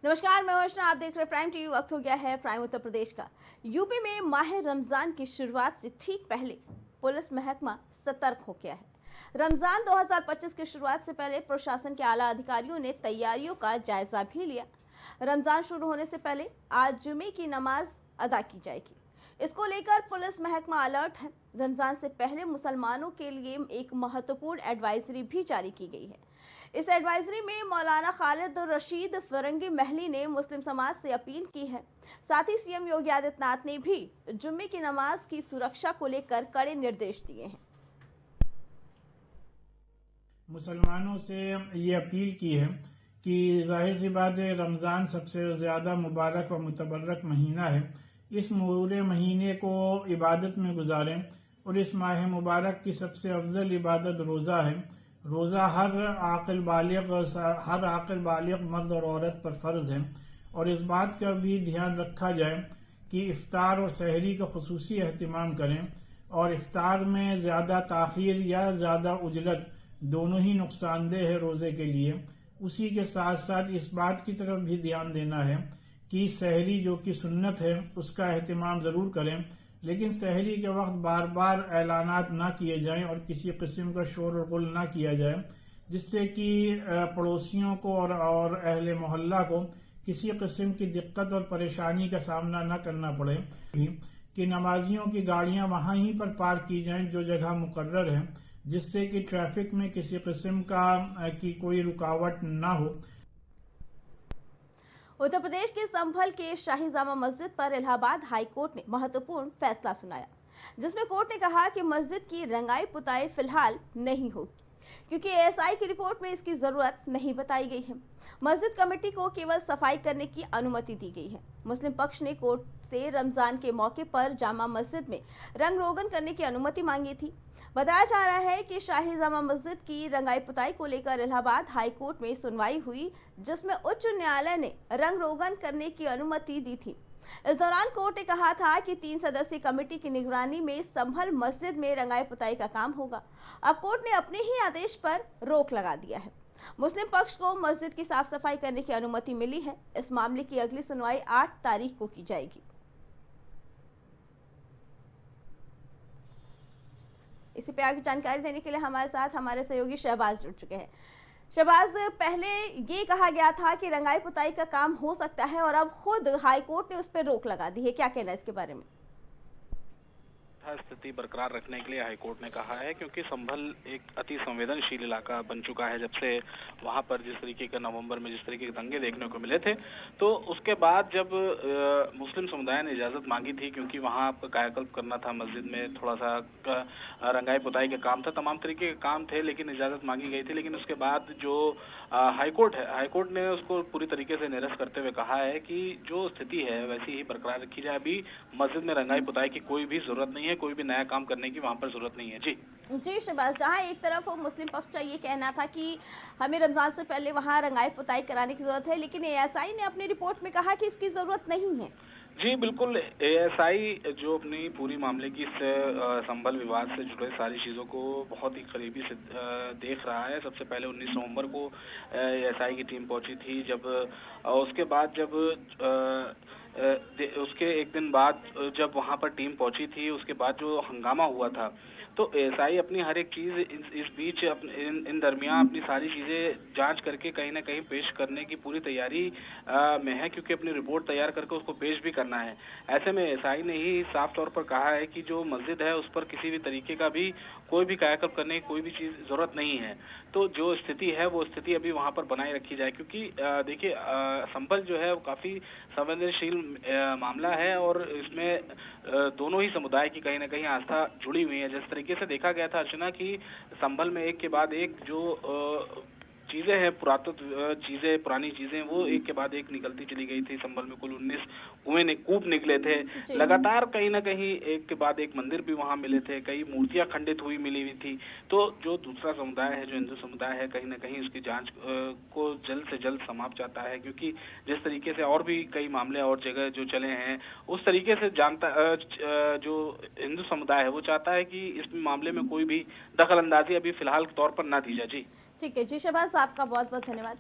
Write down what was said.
नमस्कार, मैं अर्चना। आप देख रहे हैं प्राइम टीवी। वक्त हो गया है प्राइम उत्तर प्रदेश का। यूपी में माह रमजान की शुरुआत से ठीक पहले पुलिस महकमा सतर्क हो गया है। रमजान 2025 की शुरुआत से पहले प्रशासन के आला अधिकारियों ने तैयारियों का जायजा भी लिया। रमजान शुरू होने से पहले आज जुमे की नमाज अदा की जाएगी। इसको लेकर पुलिस महकमा अलर्ट है। रमजान से पहले मुसलमानों के लिए एक महत्वपूर्ण एडवाइजरी भी जारी की गई है। इस एडवाइजरी में मौलाना खालिद रशीद फरंगी महली ने मुस्लिम समाज से अपील की है। साथ ही सीएम योगी आदित्यनाथ ने भी जुम्मे की नमाज की सुरक्षा को लेकर कड़े निर्देश दिए हैं। मुसलमानों से ये अपील की है कि जाहिर सी बात है, रमज़ान सबसे ज़्यादा मुबारक व मुतबर्रक महीना है। इस पूरे महीने को इबादत में गुजारें और इस माह मुबारक की सबसे अफजल इबादत रोज़ा है। रोज़ा हर आकिल बालिग मर्द और औरत पर फ़र्ज है और इस बात का भी ध्यान रखा जाए कि इफ्तार और सहरी का खुसूसी अहतमाम करें और इफ्तार में ज़्यादा ताख़ीर या ज़्यादा उजलत दोनों ही नुकसानदेह है रोज़े के लिए। उसी के साथ साथ इस बात की तरफ भी ध्यान देना है कि सहरी जो कि सुन्नत है उसका अहतमाम ज़रूर करें, लेकिन सहरी के वक्त बार बार ऐलानात ना किए जाएं और किसी किस्म का शोर और गुल ना किया जाए, जिससे कि पड़ोसियों को और अहले मोहल्ला को किसी किस्म की दिक्कत और परेशानी का सामना न करना पड़े। कि नमाजियों की गाड़ियां वहां ही पर पार्क की जाएं जो जगह मुकर्रर है, जिससे कि ट्रैफिक में किसी किस्म की कोई रुकावट ना हो। उत्तर प्रदेश के संभल के शाही जामा मस्जिद पर इलाहाबाद हाई कोर्ट ने महत्वपूर्ण फैसला सुनाया, जिसमें कोर्ट ने कहा कि मस्जिद की रंगाई पुताई फिलहाल नहीं होगी, क्योंकि एएसआई की रिपोर्ट में इसकी जरूरत नहीं बताई गई है। मस्जिद कमेटी को केवल सफाई करने की अनुमति दी गई है। मुस्लिम पक्ष ने कोर्ट से रमजान के मौके पर जामा मस्जिद में रंग रोगन करने की अनुमति मांगी थी। बताया जा रहा है कि शाही जामा मस्जिद की रंगाई पुताई को लेकर इलाहाबाद हाई कोर्ट में सुनवाई हुई, जिसमें उच्च न्यायालय ने रंग रोगन करने की अनुमति दी थी। इस दौरान कोर्ट ने कहा था कि 3 सदस्यीय कमेटी की निगरानी में संभल मस्जिद में रंगाई पुताई का काम होगा। अब कोर्ट ने अपने ही आदेश पर रोक लगा दिया है। मुस्लिम पक्ष को मस्जिद की साफ सफाई करने की अनुमति मिली है। इस मामले की अगली सुनवाई 8 तारीख को की जाएगी। इसी पे आगे जानकारी देने के लिए हमारे साथ हमारे सहयोगी शहबाज जुड़ चुके हैं। शहबाज, पहले ये कहा गया था कि रंगाई पुताई का काम हो सकता है और अब खुद हाई कोर्ट ने उस पर रोक लगा दी है, क्या कहना है इसके बारे में? स्थिति बरकरार रखने के लिए हाईकोर्ट ने कहा है, क्योंकि संभल एक अति संवेदनशील इलाका बन चुका है। जब से वहां पर जिस तरीके का नवंबर में जिस तरीके के दंगे देखने को मिले थे, तो उसके बाद जब मुस्लिम समुदाय ने इजाजत मांगी थी, क्योंकि वहां पर कायाकल्प करना था, मस्जिद में थोड़ा सा रंगाई पुताई का काम था, तमाम तरीके के काम थे, लेकिन इजाजत मांगी गई थी। लेकिन उसके बाद जो हाईकोर्ट है, हाईकोर्ट ने उसको पूरी तरीके से निरस्त करते हुए कहा है कि जो स्थिति है वैसी ही बरकरार रखी जाए। अभी मस्जिद में रंगाई पुताई की कोई भी जरूरत नहीं है, कोई भी नया काम करने की वहां पर जरूरत नहीं है। जी शहबाज, जहां एक तरफ मुस्लिम पक्ष का ये कहना था कि हमें रमजान से पहले वहां रंगाई पुताई कराने की जरूरत है, लेकिन एएसआई ने अपनी रिपोर्ट में कहा कि इसकी जरूरत नहीं है। जी बिल्कुल, एएसआई जो अपनी पूरी मामले की संभल विवाद से जुड़े सारी चीज़ों को बहुत ही करीबी से देख रहा है। सबसे पहले 19 नवंबर को एएसआई की टीम पहुंची थी। जब उसके बाद जब उसके एक दिन बाद जब वहां पर टीम पहुंची थी, उसके बाद जो हंगामा हुआ था, तो एएसआई अपनी हर एक चीज इस बीच इन दरमियान अपनी सारी चीजें जांच करके कहीं ना कहीं पेश करने की पूरी तैयारी में है, क्योंकि अपनी रिपोर्ट तैयार करके उसको पेश भी करना है। ऐसे में एएसआई ने ही साफ तौर पर कहा है कि जो मस्जिद है उस पर किसी भी तरीके का भी कोई भी कायाकल्प करने की कोई भी चीज जरूरत नहीं है। तो जो स्थिति है वो स्थिति अभी वहां पर बनाए रखी जाए, क्योंकि देखिए संभल जो है वो काफी संवेदनशील मामला है और इसमें दोनों ही समुदाय की कहीं ना कहीं आस्था जुड़ी हुई है। जिस तरीके से देखा गया था अर्चना की संभल में एक के बाद एक जो चीजें हैं, पुरातत्व चीजें, पुरानी चीजें, वो एक के बाद एक निकलती चली गई थी। संभल में कुल 19 कूप निकले थे लगातार, कहीं ना कहीं एक के बाद एक मंदिर भी वहां मिले थे, कई मूर्तियां खंडित हुई मिली हुई थी। तो जो दूसरा समुदाय है, जो हिंदू समुदाय है, कहीं ना कहीं उसकी जांच को जल्द से जल्द समाप्त चाहता है, क्योंकि जिस तरीके से और भी कई मामले और जगह जो चले हैं, उस तरीके से जो हिंदू समुदाय है वो चाहता है कि इस मामले में कोई भी दखल अंदाजी अभी फिलहाल तौर पर ना दी जाए। जी ठीक है जी शहबाज, आपका बहुत बहुत धन्यवाद।